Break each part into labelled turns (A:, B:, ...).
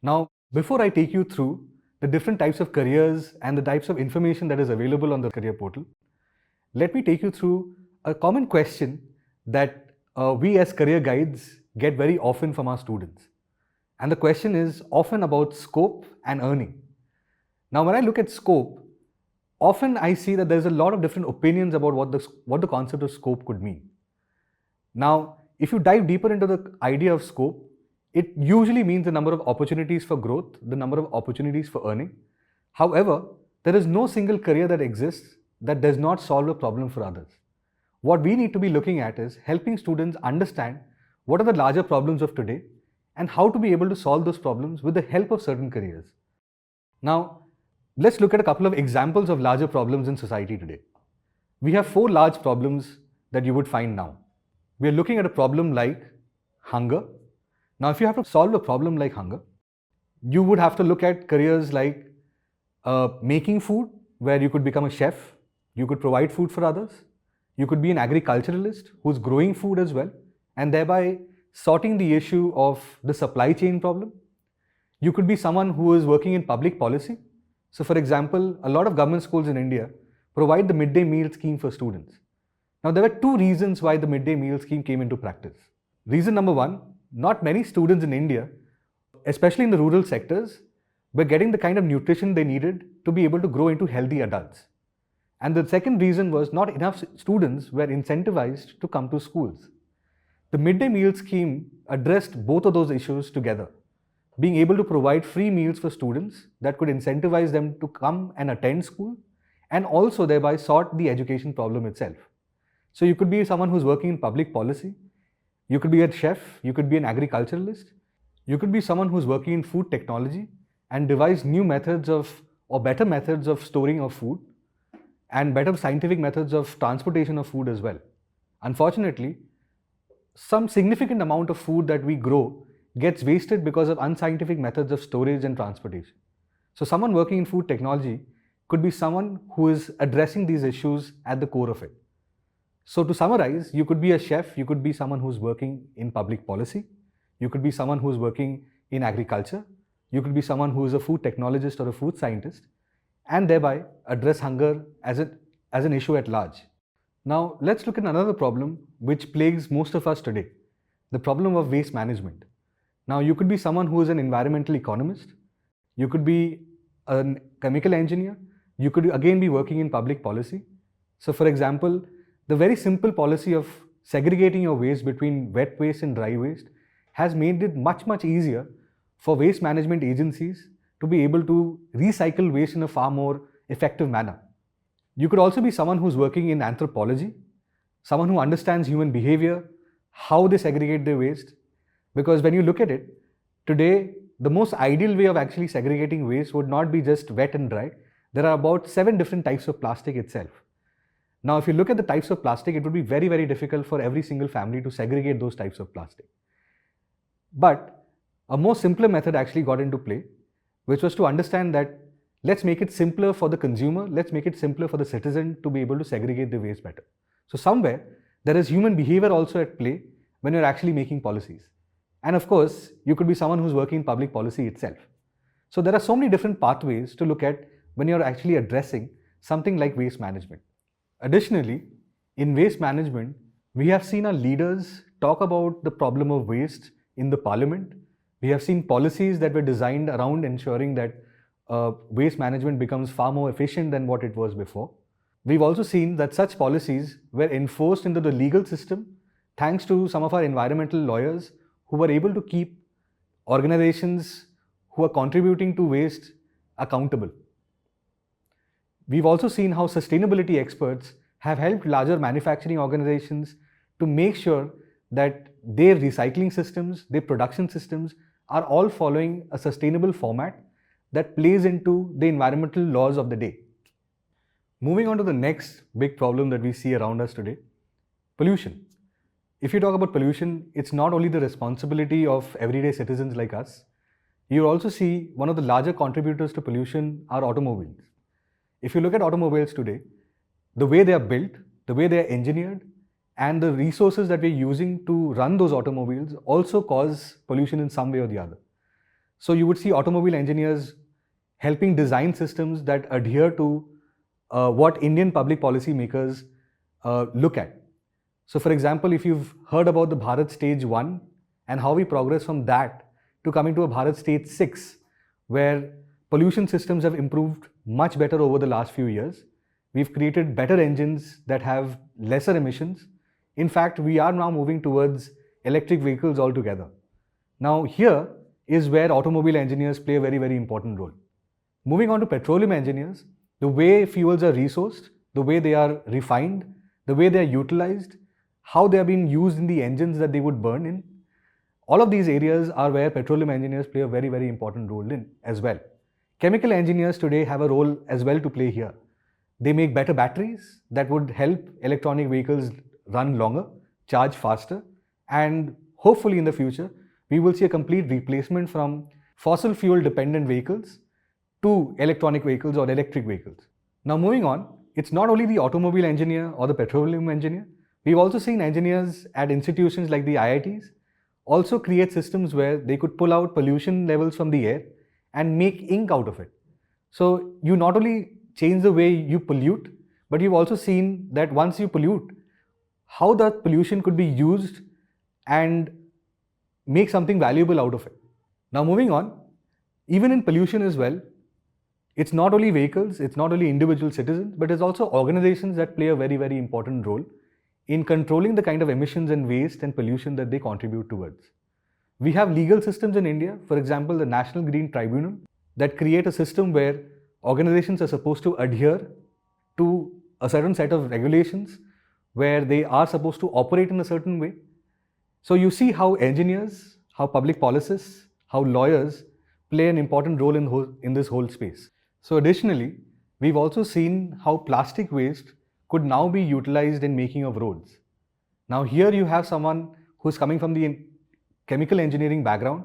A: Now, before I take you through the different types of careers and the types of information that is available on the career portal, let me take you through a common question that we as career guides get very often from our students. And the question is often about scope and earning. Now, when I look at scope, often I see that there's a lot of different opinions about what the concept of scope could mean. Now, if you dive deeper into the idea of scope, it usually means the number of opportunities for growth, the number of opportunities for earning. However, there is no single career that exists that does not solve a problem for others. What we need to be looking at is helping students understand what are the larger problems of today and how to be able to solve those problems with the help of certain careers. Now, let's look at a couple of examples of larger problems in society today. We have 4 large problems that you would find now. We are looking at a problem like hunger. Now, if you have to solve a problem like hunger, you would have to look at careers like making food, where you could become a chef, you could provide food for others, you could be an agriculturalist who's growing food as well, and thereby sorting the issue of the supply chain problem. You could be someone who is working in public policy. So, for example, a lot of government schools in India provide the midday meal scheme for students. Now, there were 2 reasons why the midday meal scheme came into practice. Reason number 1, not many students in India, especially in the rural sectors, were getting the kind of nutrition they needed to be able to grow into healthy adults. And the second reason was not enough students were incentivized to come to schools. The midday meal scheme addressed both of those issues together, being able to provide free meals for students that could incentivize them to come and attend school, and also thereby sort the education problem itself. So you could be someone who's working in public policy, you could be a chef, you could be an agriculturalist, you could be someone who's working in food technology and devise new methods of or better methods of storing of food and better scientific methods of transportation of food as well. Unfortunately, some significant amount of food that we grow gets wasted because of unscientific methods of storage and transportation. So someone working in food technology could be someone who is addressing these issues at the core of it. So to summarize, you could be a chef, you could be someone who's working in public policy, you could be someone who's working in agriculture, you could be someone who is a food technologist or a food scientist, and thereby address hunger as an issue at large. Now, let's look at another problem which plagues most of us today, the problem of waste management. Now, you could be someone who is an environmental economist, you could be a chemical engineer, you could again be working in public policy. So, for example, the very simple policy of segregating your waste between wet waste and dry waste has made it much easier for waste management agencies to be able to recycle waste in a far more effective manner. You could also be someone who's working in anthropology, someone who understands human behavior, how they segregate their waste. Because when you look at it, today, the most ideal way of actually segregating waste would not be just wet and dry. There are about 7 different types of plastic itself. Now, if you look at the types of plastic, it would be very difficult for every single family to segregate those types of plastic. But a more simpler method actually got into play, which was to understand that let's make it simpler for the consumer, let's make it simpler for the citizen to be able to segregate the waste better. So somewhere, there is human behavior also at play when you're actually making policies. And of course, you could be someone who's working in public policy itself. So there are so many different pathways to look at when you're actually addressing something like waste management. Additionally, in waste management, we have seen our leaders talk about the problem of waste in the parliament. We have seen policies that were designed around ensuring that waste management becomes far more efficient than what it was before. We've also seen that such policies were enforced into the legal system thanks to some of our environmental lawyers who were able to keep organizations who are contributing to waste accountable. We've also seen how sustainability experts have helped larger manufacturing organizations to make sure that their recycling systems, their production systems are all following a sustainable format that plays into the environmental laws of the day. Moving on to the next big problem that we see around us today, pollution. If you talk about pollution, it's not only the responsibility of everyday citizens like us. You also see one of the larger contributors to pollution are automobiles. If you look at automobiles today, the way they are built, the way they are engineered, and the resources that we're using to run those automobiles also cause pollution in some way or the other. So you would see automobile engineers helping design systems that adhere to what Indian public policy makers look at. So for example, if you've heard about the Bharat Stage 1 and how we progress from that to coming to a Bharat Stage 6, where pollution systems have improved much better over the last few years. We've created better engines that have lesser emissions. In fact, we are now moving towards electric vehicles altogether. Now here is where automobile engineers play a very, very important role. Moving on to petroleum engineers, the way fuels are resourced, the way they are refined, the way they are utilized, how they are being used in the engines that they would burn in. All of these areas are where petroleum engineers play a very, very important role in as well. Chemical engineers today have a role as well to play here. They make better batteries that would help electronic vehicles run longer, charge faster, and hopefully in the future, we will see a complete replacement from fossil fuel dependent vehicles to electronic vehicles or electric vehicles. Now moving on, it's not only the automobile engineer or the petroleum engineer. We've also seen engineers at institutions like the IITs also create systems where they could pull out pollution levels from the air and make ink out of it. So you not only change the way you pollute, but you've also seen that once you pollute, how that pollution could be used and make something valuable out of it. Now moving on, even in pollution as well, it's not only vehicles, it's not only individual citizens, but it's also organizations that play a very, very important role in controlling the kind of emissions and waste and pollution that they contribute towards. We have legal systems in India, for example, the National Green Tribunal, that create a system where organizations are supposed to adhere to a certain set of regulations, where they are supposed to operate in a certain way. So you see how engineers, how public policists, how lawyers play an important role in this whole space. So additionally, we've also seen how plastic waste could now be utilized in making of roads. Now here you have someone who's coming from the chemical engineering background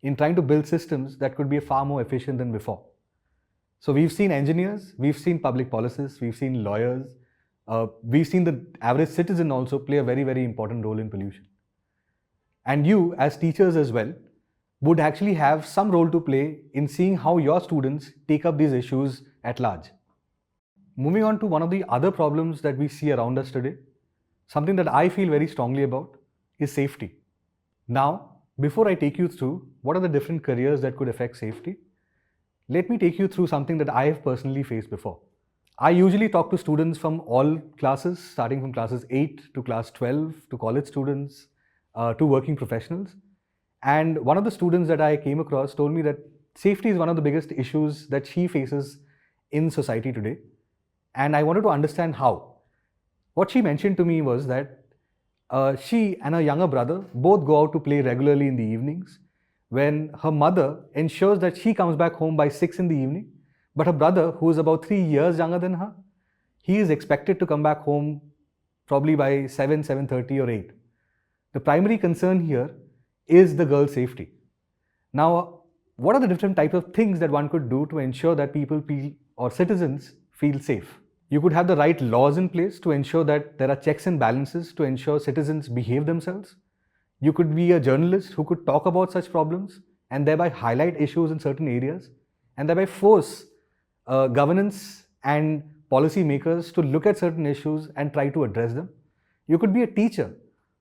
A: in trying to build systems that could be far more efficient than before. So we've seen engineers, we've seen public policists, we've seen lawyers, we've seen the average citizen also play a very, very important role in pollution. And you as teachers as well would actually have some role to play in seeing how your students take up these issues at large. Moving on to one of the other problems that we see around us today, something that I feel very strongly about is safety. Now, before I take you through what are the different careers that could affect safety, let me take you through something that I have personally faced before. I usually talk to students from all classes, starting from classes 8 to class 12, to college students, to working professionals. And one of the students that I came across told me that safety is one of the biggest issues that she faces in society today. And I wanted to understand how. What she mentioned to me was that she and her younger brother both go out to play regularly in the evenings, when her mother ensures that she comes back home by 6 in the evening, but her brother, who is about 3 years younger than her, he is expected to come back home probably by 7, 7:30 or 8. The primary concern here is the girl's safety. Now, what are the different types of things that one could do to ensure that people feel, or citizens feel safe? You could have the right laws in place to ensure that there are checks and balances to ensure citizens behave themselves. You could be a journalist who could talk about such problems and thereby highlight issues in certain areas and thereby force governance and policy makers to look at certain issues and try to address them. You could be a teacher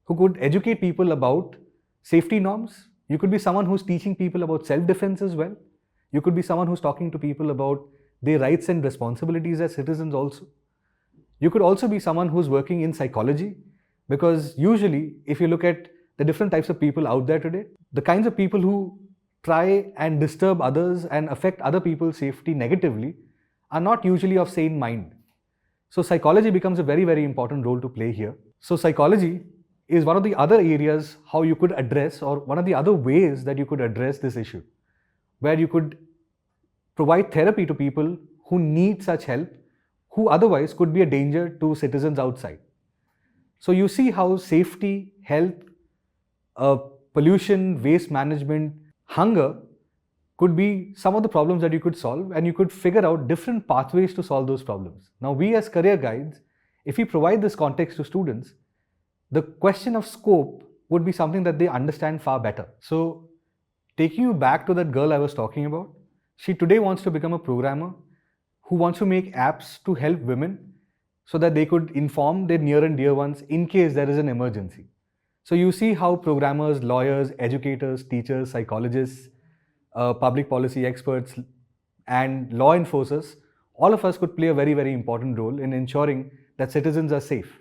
A: who could educate people about safety norms. You could be someone who's teaching people about self-defense as well. You could be someone who's talking to people about their rights and responsibilities as citizens also. You could also be someone who's working in psychology, because usually if you look at the different types of people out there today, the kinds of people who try and disturb others and affect other people's safety negatively are not usually of sane mind. So psychology becomes a very, very important role to play here. So psychology is one of the other areas how you could address, or one of the other ways that you could address this issue, where you could provide therapy to people who need such help, who otherwise could be a danger to citizens outside. So you see how safety, health, pollution, waste management, hunger could be some of the problems that you could solve, and you could figure out different pathways to solve those problems. Now we as career guides, if we provide this context to students, the question of scope would be something that they understand far better. So taking you back to that girl I was talking about, she today wants to become a programmer who wants to make apps to help women so that they could inform their near and dear ones in case there is an emergency. So you see how programmers, lawyers, educators, teachers, psychologists, public policy experts, and law enforcers, all of us could play a very, very important role in ensuring that citizens are safe.